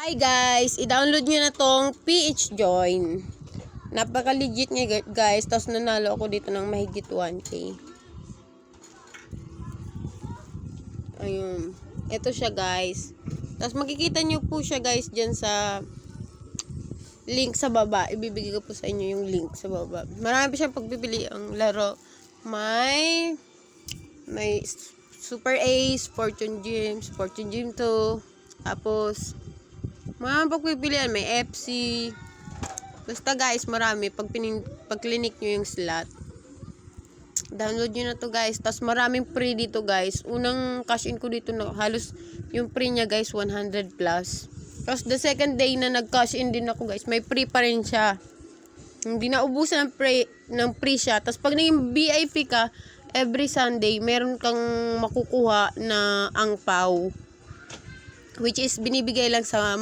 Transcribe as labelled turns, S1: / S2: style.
S1: Hi guys, i-download nyo na tong PH Join. Napaka-legit nga guys, tapos nanalo ako dito ng mahigit 1K. Ayun. Ito siya guys. Tapos makikita nyo po siya guys dyan sa link sa baba. Ibibigay ko po sa inyo yung link sa baba. Marami pa siyang pagpipili ang laro. May Super Ace, Fortune Gym 2. Tapos mga pagpipilian, may FC. Basta guys, marami. Pag clinic nyo yung slot, download nyo na to guys. Tapos maraming free dito guys. Unang cash in ko dito na halos yung free niya guys 100 plus. Tapos the second day na nag-cash in din ako guys, may free pa rin siya. Hindi na ubusan ng free siya. Tapos pag naging VIP ka, every Sunday, meron kang makukuha na angpaw. Which is binibigay lang sa mga